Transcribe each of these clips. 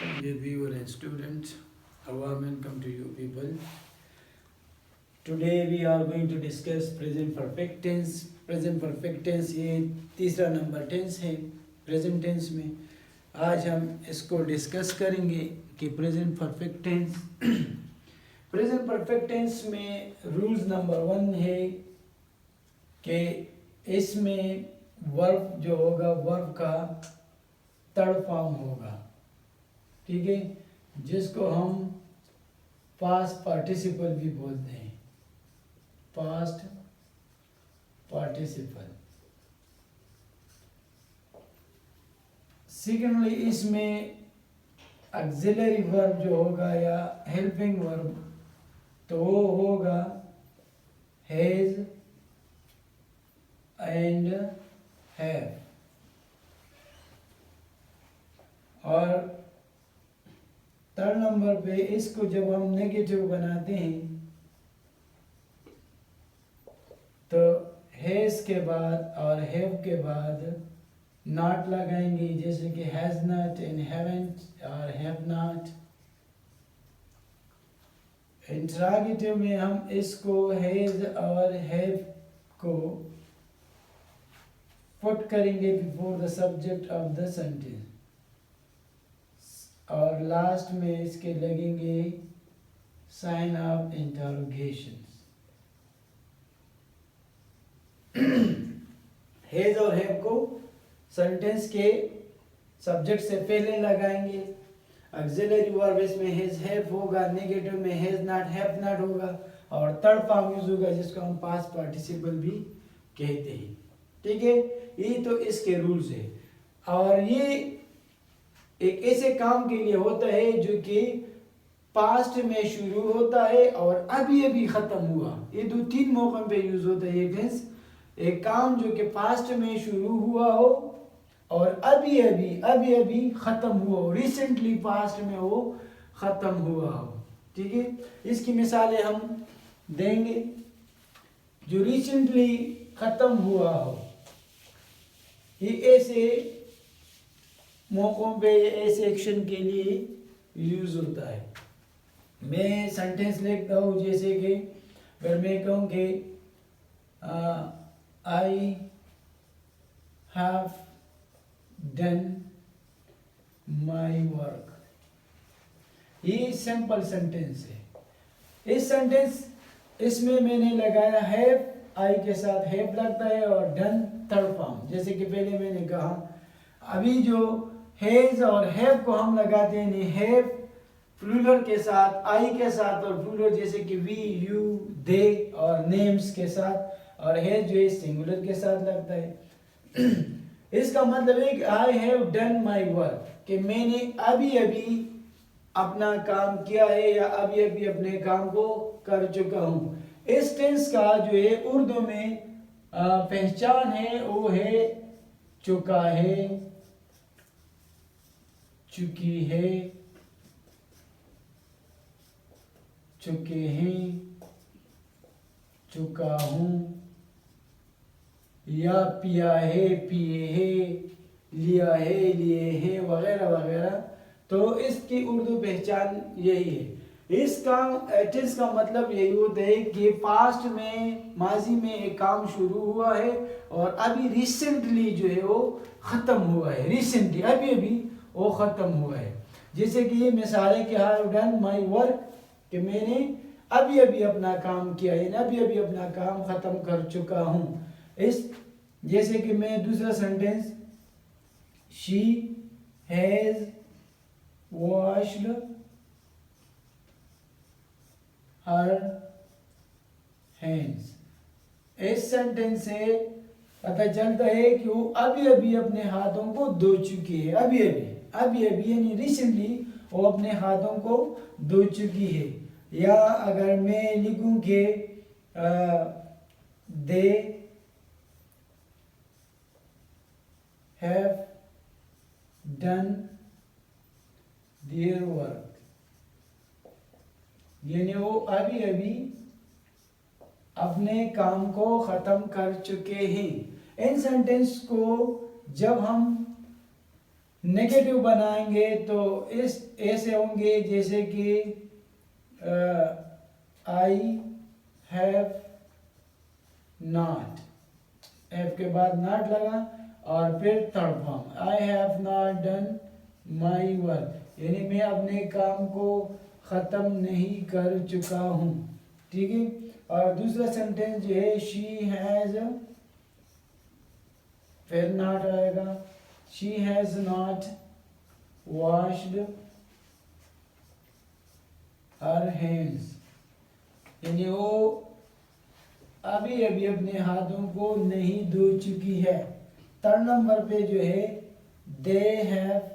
Dear viewer and students, a warm welcome to you people. Today we are going to discuss present perfect tense. Present perfect tense ये तीसरा number tense है present tense में. आज हम इसको discuss करेंगे कि present perfect tense present perfect tense में रूल्स नंबर 1 है कि इसमें वर्ब जो होगा वर्ब का थर्ड फॉर्म होगा, ठीक है, जिसको हम पास्ट पार्टिसिपल भी बोलते हैं. Past participle. सेकेंडली इसमें ऑक्सिलरी वर्ब जो होगा या हेल्पिंग वर्ब तो वो होगा हैज एंड हैव. और थर्ड नंबर पे इसको जब हम नेगेटिव बनाते हैं तो हैज के बाद और हैव के बाद नॉट लगाएंगे, जैसे कि हैज नॉट एंड हैवंट और हैव नॉट. इंटरोगेटिव में हम इसको हैज और हैव को पुट करेंगे before the subject of the sentence और लास्ट में इसके लगेंगे साइन ऑफ इंटरोगेशन. हैज और हैव को सेंटेंस के सब्जेक्ट से पहले लगाएंगे. ऑक्सिलरी वर्ब इसमें हैज हैव होगा, नेगेटिव में हैज नॉट हैव नॉट होगा और थर्ड फॉर्म यूज होगा जिसको हम पास्ट पार्टिसिपल भी कहते हैं. ठीक है, ये तो इसके रूल्स है. और ये एक ऐसे काम के लिए होता है जो कि पास्ट में शुरू होता है और अभी अभी खत्म हुआ. ये 2-3 मौकों पे यूज होता है ये टेंस. एक काम जो कि पास्ट में शुरू हुआ हो और अभी अभी खत्म हुआ हो, रिसेंटली पास्ट में वो खत्म हुआ हो. ठीक है, इसकी मिसालें हम देंगे. जो रिसेंटली खत्म हुआ हो ये ऐसे मौकों पे ऐसे एक्शन के लिए यूज होता है. मैं सेंटेंस लिखता हूँ, जैसे कि अगर मैं कहूँ कि I have done my work. ये सिंपल सेंटेंस है. इस सेंटेंस इसमें मैंने लगाया हैव, आई के साथ हैव लगता है और डन थर्ड फॉर्म. जैसे कि पहले मैंने कहा अभी जो हैज और हैव को हम लगाते हैं हैव प्लूरल के साथ, आई के साथ और प्लूरल जैसे कि वी यू दे और नेम्स के साथ, और हैज जो है सिंगुलर के साथ लगता है. इसका मतलब है कि I have done my work, कि मैंने अभी अभी अपना काम किया है या अभी अभी अपने काम को कर चुका हूँ. इस टेंस का जो है उर्दू में पहचान है वो है चुका है, चुकी है, चुके हैं, चुका हूं, या पिया है, पिए है, लिया है, लिए हैं वगैरह वगैरह. तो इसकी उर्दू पहचान यही है. इसका टेंस का मतलब यही होता है कि पास्ट में माजी में एक काम शुरू हुआ है और अभी रिसेंटली जो है वो ख़त्म हुआ है. रिसेंटली अभी वो ख़त्म हुआ है. जैसे कि ये मिसाल है कि I have done my work, कि मैंने अभी अभी अपना काम किया है, अभी अभी अपना काम ख़त्म कर चुका हूँ. इस जैसे कि मैं दूसरा sentence she has washed her hands. इस सेंटेंस से पता चलता है कि वो अभी अभी अपने हाथों को धो चुकी है. अभी अभी यानी रिसेंटली वो अपने हाथों को धो चुकी है. या अगर मैं लिखूं कि they have done their work, यानी वो अभी अभी अपने काम को खत्म कर चुके हैं. इन सेंटेंस को जब हम नेगेटिव बनाएंगे तो इस ऐसे होंगे जैसे कि आई हैव नॉट, एफ के बाद नॉट लगा और फिर third form I have not done my work, यानी मैं अपने काम को ख़त्म नहीं कर चुका हूँ। ठीक है, और दूसरा सेंटेंस जो है शी हैज़, फिर नॉट आएगा, she has not washed her hands, यानी वो अभी अभी अपने हाथों को नहीं धो चुकी है। थर्ड नंबर पे जो है they have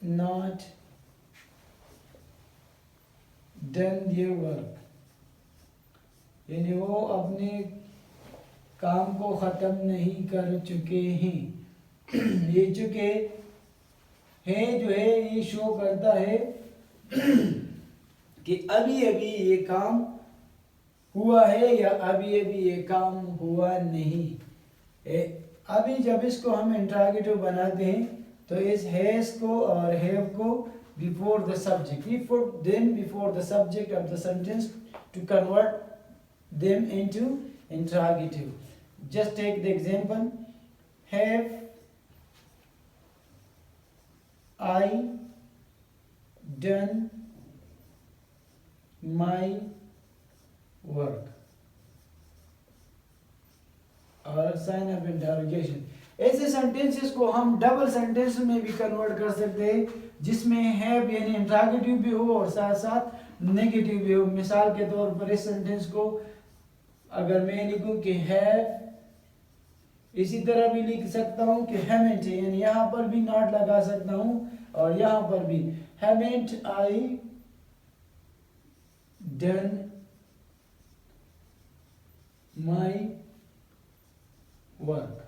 not done their work, यानी वो अपने काम को ख़त्म नहीं कर चुके हैं। ये चुके हैं जो है ये शो करता है कि अभी अभी ये काम हुआ है या अभी अभी ये काम हुआ नहीं। अभी जब इसको हम इंट्रोगेटिव बनाते हैं तो इस हैज को और हैव को before the subject, we put them before the subject of the sentence to convert them into interrogative. Just take the example, have I done my work, और साइन ऑफ इंटरोगेशन। ऐसे sentences को हम double sentence में भी convert कर सकते हैं जिसमें हैव यानी इंट्रोगेटिव भी हो और साथ साथ नेगेटिव भी हो। मिसाल के तौर पर इस सेंटेंस को अगर मैं लिखूं कि हैव, इसी तरह भी लिख सकता हूं कि हैवेंट, यानी यहाँ पर भी नॉट लगा सकता हूं और यहाँ पर भी haven't I done my work.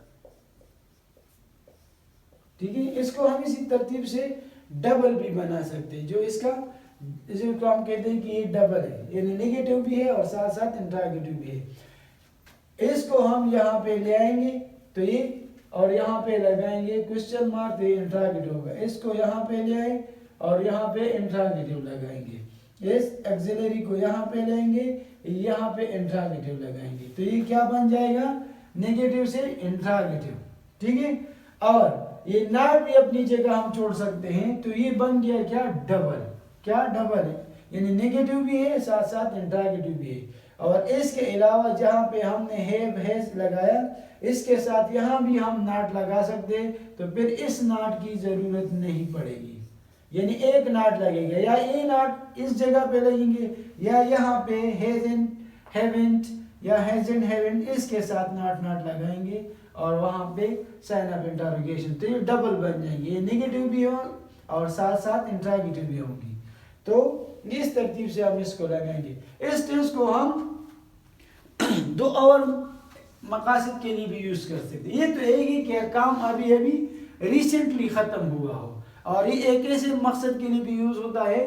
ठीक है, इसको हम इसी तरतीब से डबल भी बना सकते हैं, जो इसका जिसको हम कहते हैं कि ये डबल है, यानी नेगेटिव भी है और साथ साथ इंट्रोगेटिव भी है। इसको हम यहाँ पे ले आएंगे तो ये और यहाँ पे लगाएंगे क्वेश्चन मार्क, तो ये इंट्रोगेटिव होगा। इसको यहाँ पे ले आए और यहाँ पे इंट्रोगेटिव लगाएंगे, इस एक्सिलरी को यहाँ पे लेंगे, यहाँ पे इंट्रोगेटिव लगाएंगे, तो ये क्या बन जाएगा, नेगेटिव से इंट्रोगेटिव। ठीक है, और ये नॉट भी अपनी जगह हम छोड़ सकते हैं, तो ये बन गया क्या, डबल। क्या डबल है, यानी नेगेटिव भी है साथ साथ इंट्रोगेटिव भी है। और इसके अलावा जहाँ पे हमने हैव हैज लगाया, इसके साथ यहाँ भी हम नॉट लगा सकते हैं, तो फिर इस नॉट की जरूरत नहीं पड़ेगी, यानी एक नॉट लगेगा, या ये नॉट इस जगह पे लगेंगे या यहाँ पे हैजंट हैवेंट या हैजंट हैवेंट, इसके साथ नॉट लगाएंगे और वहाँ पे साइन ऑफ इंटरोगेशन, तो ये डबल बन जाएंगे, ये नेगेटिव भी हो और साथ साथ इंट्रोगेटिव भी होंगी। तो इस तरतीब से हम इसको लगाएंगे। इस टेंस को हम दो और मकासद के लिए भी यूज कर सकते हैं। ये तो एक ही कि काम अभी अभी रिसेंटली खत्म हुआ हो, और ये एक ऐसे मकसद के लिए भी यूज होता है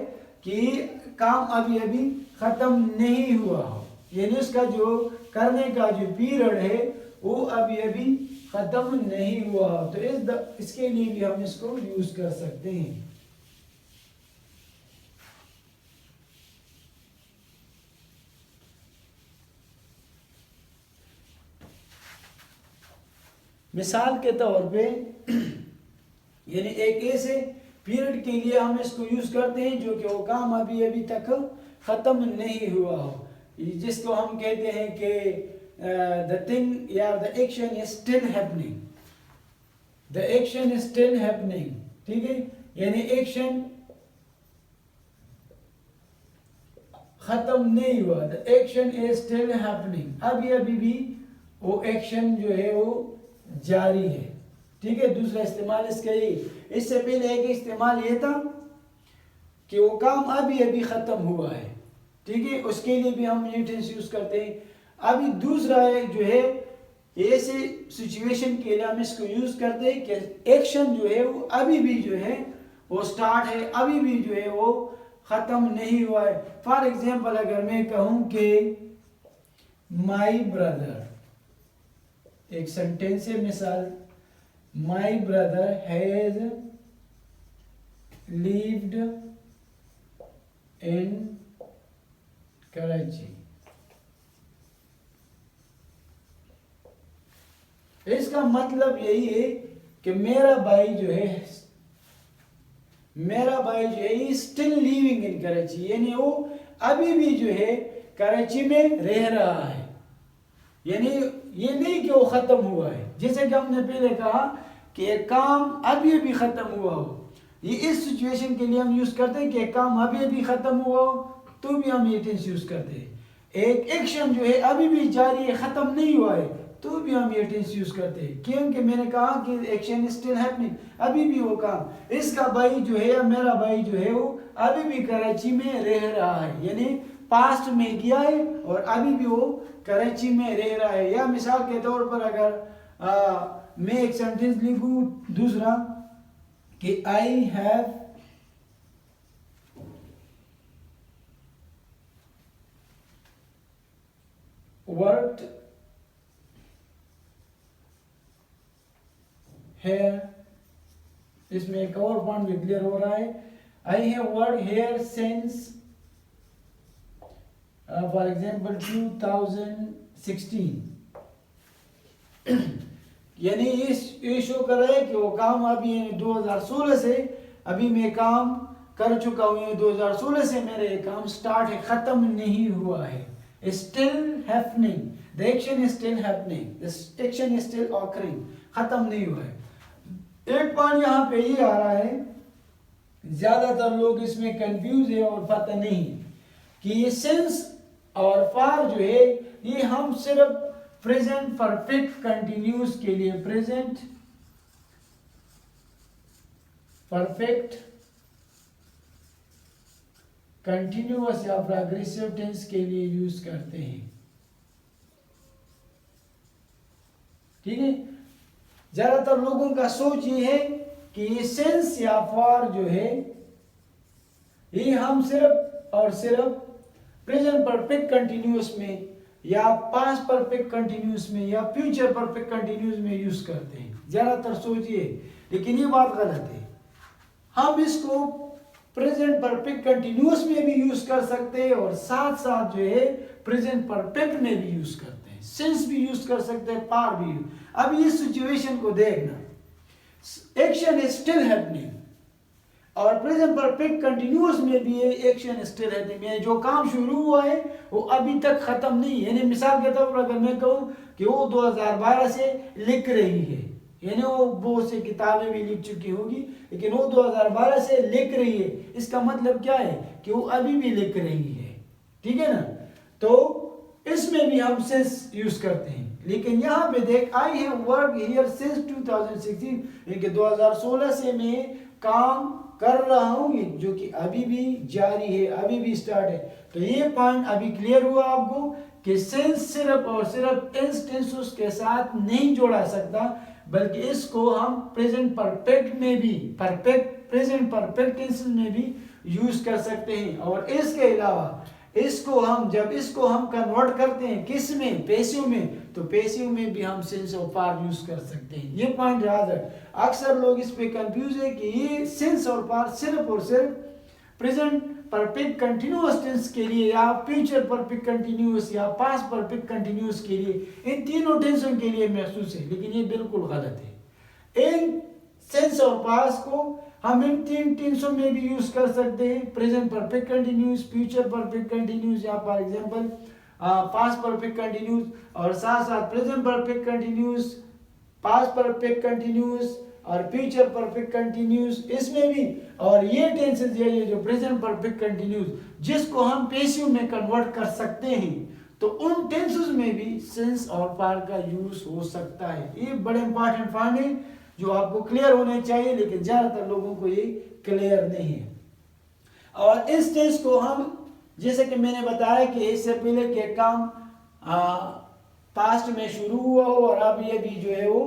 कि काम अभी अभी खत्म नहीं हुआ हो, यानी उसका जो करने का जो पीरियड है वो अभी अभी खत्म नहीं हुआ हो, तो इसके लिए भी हम इसको यूज कर सकते हैं। मिसाल के तौर पे यानी एक ऐसे पीरियड के लिए हम इसको यूज करते हैं जो कि वो काम अभी अभी तक खत्म नहीं हुआ हो, जिसको हम कहते हैं कि the thing या the action is still happening, the action is still happening। ठीक है, यानी एक्शन खत्म नहीं हुआ, the action is still happening, अभी अभी भी वो एक्शन जो है वो जारी है। ठीक है, दूसरा इस्तेमाल इसका ये, इससे पहले एक इस्तेमाल ये था कि वो काम अभी अभी खत्म हुआ है। ठीक है, उसके लिए भी हम ये टेंस यूज करते हैं। अभी दूसरा जो है ऐसे सिचुएशन के लिए हम इसको यूज करते हैं कि एक्शन जो है वो अभी भी जो है वो स्टार्ट है, अभी भी जो है वो खत्म नहीं हुआ है। फॉर एग्जाम्पल अगर मैं कहूं कि माई ब्रदर, एक सेंटेंस है मिसाल, My brother has lived in Karachi. इसका मतलब यही है कि मेरा भाई जो है स्टिल लिविंग इन कराची, यानी वो अभी भी जो है कराची में रह रहा है, यानी ये नहीं कि वो खत्म हुआ है। जैसे कि हमने पहले कहा कि एक काम अभी अभी खत्म हुआ हो, ये इस सिचुएशन के लिए हम यूज करते हैं कि एक काम अभी अभी खत्म हुआ हो तो भी हम ये टेंस यूज करते हैं। एक एक्शन जो है अभी भी जारी है, खत्म नहीं हुआ है, तो भी हम ये टेंस यूज करते हैं, क्योंकि मैंने कहा कि एक्शन इज स्टिल हैपनिंग, अभी भी वो काम। इसका भाई जो है या मेरा भाई जो है वो अभी भी कराची में रह रहा है, यानी पास्ट में किया है और अभी भी वो कराची में रह रहा है। या मिसाल के तौर पर अगर मैं एक सेंटेंस लिखूं दूसरा कि आई हैव वर्कड हेयर, इसमें एक और पॉइंट भी क्लियर हो रहा है। I have worked here since for example 2016, यानी ये शो कर रहा है कि वो काम अभी 2016 से अभी मैं काम कर चुका हूँ, 2016 से मेरा ये काम स्टार्ट है, खत्म नहीं हुआ है, still happening, the action is still happening, the action is still occurring, खत्म नहीं हुआ है। एक पॉइंट यहाँ पे ये आ रहा है, ज्यादातर लोग इसमें कंफ्यूज है और पता नहीं कि ये सिंस और फॉर जो है ये हम सिर्फ प्रेजेंट परफेक्ट कंटिन्यूस के लिए, प्रेजेंट परफेक्ट कंटिन्यूअस या प्रोग्रेसिव टेंस के लिए यूज करते हैं। ठीक है, ज्यादातर लोगों का सोच ये है कि ये सिंस या फॉर जो है ये हम सिर्फ और सिर्फ प्रेजेंट परफेक्ट कंटिन्यूअस में या पास्ट परफेक्ट कंटिन्यूअस में या फ्यूचर परफेक्ट कंटिन्यूअस में यूज करते हैं, ज्यादातर सोचिए, लेकिन ये बात गलत है। हम इसको प्रेजेंट परफेक्ट कंटिन्यूअस में भी यूज कर सकते हैं और साथ साथ जो है प्रेजेंट परफेक्ट में भी यूज करते हैं, सिंस भी यूज कर सकते हैं, पार भी। अब इस सिचुएशन को देखना, एक्शन इज स्टिल हैपनिंग और प्रेजेंट परफेक्ट कंटिन्यूअस में भी ये एक्शन स्टिल हैपनिंग है, जो काम शुरू हुआ है वो अभी तक खत्म नहीं है। यानी मिसाल के तौर पर अगर मैं कहूँ कि वो 2012 से लिख रही है, यानी वो बहुत सी किताबें भी लिख चुकी होगी, लेकिन वो 2012 से लिख रही है, इसका मतलब क्या है कि वो अभी भी लिख रही है। ठीक है ना, तो इसमें भी हम सिंस यूज करते हैं। लेकिन यहाँ पे देख, I have worked here since 2016, यानी 2016 से मैं काम कर रहा हूँ, जो कि अभी भी जारी है, अभी भी स्टार्ट है। तो ये पॉइंट अभी क्लियर हुआ आपको कि सिंस सिर्फ और सिर्फ टेंस के साथ नहीं जोड़ा सकता, बल्कि इसको हम प्रेजेंट परफेक्ट में भी, प्रेजेंट परफेक्ट टेंस में भी यूज कर सकते हैं। और इसके अलावा जब इसको हम कन्वर्ट करते हैं किस में, पैसिव में, तो पैसिव में भी हम सिंस और पार यूज कर सकते हैं। ये पॉइंट याद है। अक्सर लोग इस पे कंफ्यूज है कि ये सिंस और पार सिर्फ और सिर्फ प्रेजेंट परफेक्ट कंटिन्यूअस टेंस के लिए या फ्यूचर परफेक्ट कंटिन्यूअस या पास्ट परफेक्ट कंटिन्यूअस के लिए, इन तीनों टेंसों के लिए महसूस है, लेकिन ये बिल्कुल गलत है। इन सेंस और पास्ट को हम इन तीन टेंसों में भी यूज कर सकते हैं, present perfect continuous, future perfect continuous या for example past perfect continuous, और साथ साथ present perfect continuous, past perfect continuous और फ्यूचर परफेक्ट कंटिन्यूअस इसमें भी। और ये टेंसेस ये जो प्रेजेंट परफेक्ट कंटिन्यूअस जिसको हम पैसिव में कन्वर्ट कर सकते हैं, तो उन टेंसेस में भी सिंस और पार का यूज हो सकता है। ये बड़े इंपॉर्टेंट पॉइंट है जो आपको क्लियर होने चाहिए, लेकिन ज्यादातर लोगों को ये क्लियर नहीं है। और इस टेंस को हम, जैसे कि मैंने बताया कि इससे पहले के काम पास्ट में शुरू हुआ हो और अब ये भी जो है वो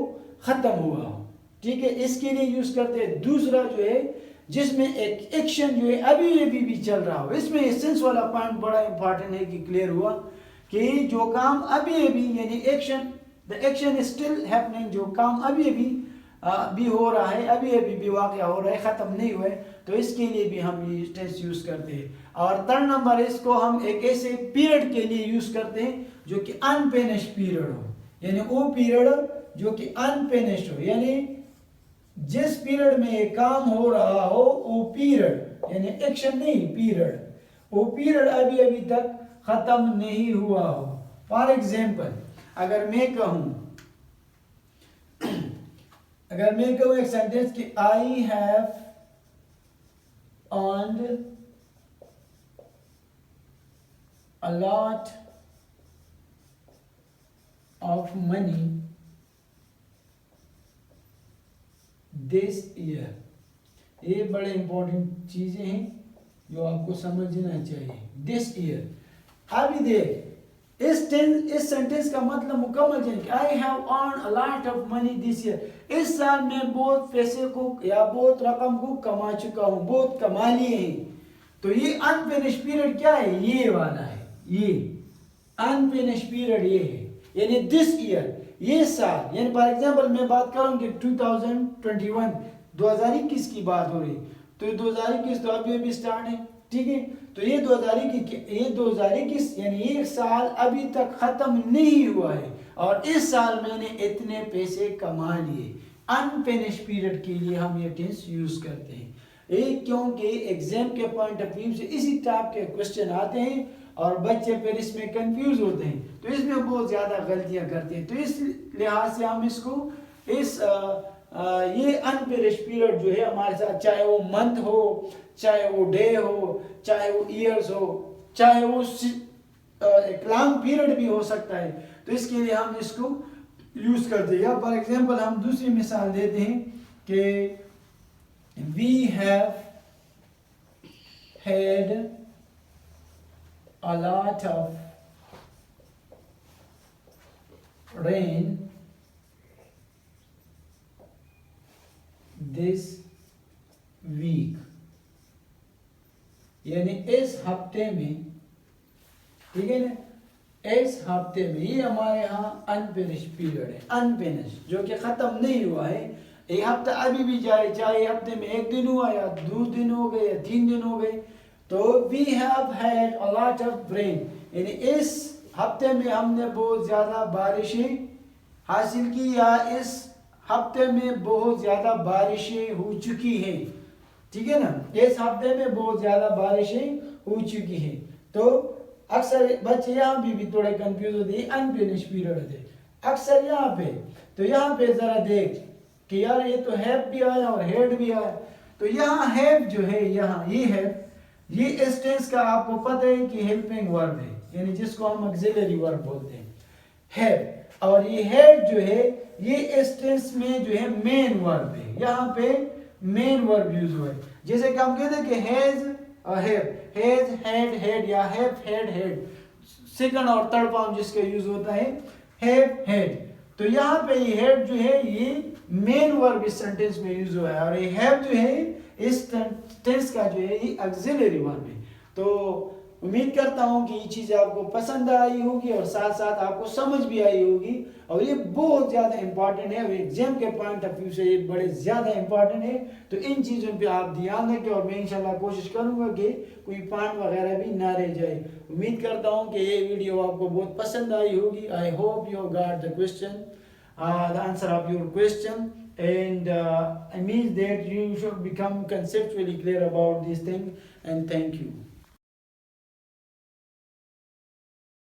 खत्म हुआ हो, ठीक है, इसके लिए यूज करते हैं। दूसरा जो है जिसमें एक एक्शन जो है अभी भी चल रहा हो, इसमें सेंस वाला पॉइंट बड़ा इंपॉर्टेंट है कि क्लियर हुआ कि जो काम अभी यानी action, the action is still happening, जो काम अभी भी हो रहा है, अभी अभी भी वाक़या हो रहा है, ख़त्म नहीं हुआ है, तो इसके लिए भी हम ये टेंस यूज़ करते हैं। और थर्ड नंबर, इसको हम एक ऐसे पीरियड के लिए यूज़ करते हैं जो कि अनफिनिश्ड पीरियड हो, यानी वो पीरियड जो कि अनफिनिश्ड हो, यानी जिस पीरियड में ये काम हो रहा हो वो पीरियड, यानी एक्शन नहीं, पीरियड, वो पीरियड अभी अभी तक ख़त्म नहीं हुआ हो। फॉर एग्जाम्पल, अगर मैं कहूँ एक सेंटेंस कि I have earned a lot of money this year, ये बड़े इंपॉर्टेंट चीजें हैं जो आपको समझना चाहिए। दिस ईयर, अभी देख इस सेंटेंस का मतलब मुकम्मल change, I have earn a lot of money this year, इस साल मैं बहुत पैसे को या बहुत रकम को कमा चुका हूँ, बहुत कमा लिए हैं। तो ये अनफिनिश्ड पीरियड क्या है, ये वाला है, ये अनफिनिश्ड पीरियड ये है, यानी दिस ईयर, ये साल, यानी फॉर एग्जांपल मैं बात करूँ कि 2021 2021 की बात हो रही, तो 2021 तो अभी अभी स्टार्ट है, ठीक है, तो ये 2021 यानी ये साल अभी तक खत्म नहीं हुआ है और इस साल मैंने इतने पैसे कमा लिए। अनफिनिश्ड पीरियड के लिए हम ये टेंस यूज करते हैं, क्योंकि एग्जाम के पॉइंट ऑफ व्यू से इसी टाइप के क्वेश्चन आते हैं और बच्चे फिर इसमें कंफ्यूज होते हैं, तो इसमें बहुत ज़्यादा गलतियां करते हैं। तो इस लिहाज से हम इसको ये अनफिनिश्ड पीरियड जो है हमारे साथ, चाहे वो मंथ हो, चाहे वो डे हो, चाहे वो ईयर्स हो, चाहे वो एक लॉन्ग पीरियड भी हो सकता है, तो इसके लिए हम इसको यूज करते हैं। या फॉर एग्जांपल हम दूसरी मिसाल देते हैं कि we have had a lot of rain this week, यानी इस हफ्ते में, ठीक है ना, इस हफ्ते में, ये हमारे यहाँ अनफिनिश्ड पीरियड है, अनफिनिश्ड जो कि ख़त्म नहीं हुआ है, एक हफ्ता अभी भी जाए, चाहे हफ्ते में एक दिन हुआ या 2 दिन हो गए या 3 दिन हो गए, तो we have had a lot of rain, यानी इस हफ्ते में हमने बहुत ज़्यादा बारिशें हासिल की या इस हफ्ते में बहुत ज़्यादा बारिशें हो चुकी हैं, ठीक है ना, इस हफ्ते में बहुत ज़्यादा बारिशें हो चुकी हैं। तो अक्सर बच्चे यहाँ भी थोड़े कंफ्यूज होते हैं, अनफिनिश्ड पीरियड होते हैं अक्सर यहाँ पे, तो यहाँ पे ज़रा देख कि यार ये तो हैव भी आया और हेड भी आया, तो यहाँ हैव जो है, यहाँ ये है, ये इस टेंस का आपको पता है कि हेल्पिंग वर्ब है, यानी जिसको हम ऑक्सिलरी वर्ब बोलते हैं, हैव, और ये हैड जो है ये इस टेंस में जो है मेन वर्ब है, यहाँ पे मेन वर्ब यूज हुआ है। जैसे कि हम कहते हैं कि हैज हैज हैड हैड या हैव हैड, सेकंड और थर्ड फॉर्म जिसका यूज होता है हैव हैड, तो यहाँ पे ये हैड जो है ये मेन वर्ब इस सेंटेंस में यूज हुआ है और ये हैव जो है इस टेंस का जो है ये ऑक्सिलरी वर्ब है। तो उम्मीद करता हूँ कि ये चीज़ आपको पसंद आई होगी और साथ साथ आपको समझ भी आई होगी, और ये बहुत ज़्यादा इंपॉर्टेंट है, एग्जाम के पॉइंट ऑफ व्यू से ये बड़े ज़्यादा इंपॉर्टेंट है, तो इन चीज़ों पे आप ध्यान रखें और मैं इंशाल्लाह कोशिश करूँगा कि कोई पॉइंट वगैरह भी ना रह जाए। उम्मीद करता हूँ कि ये वीडियो आपको बहुत पसंद आई होगी। I hope you got the question, the answer of your question, and I mean that you should become conceptually clear about this thing, and thank you.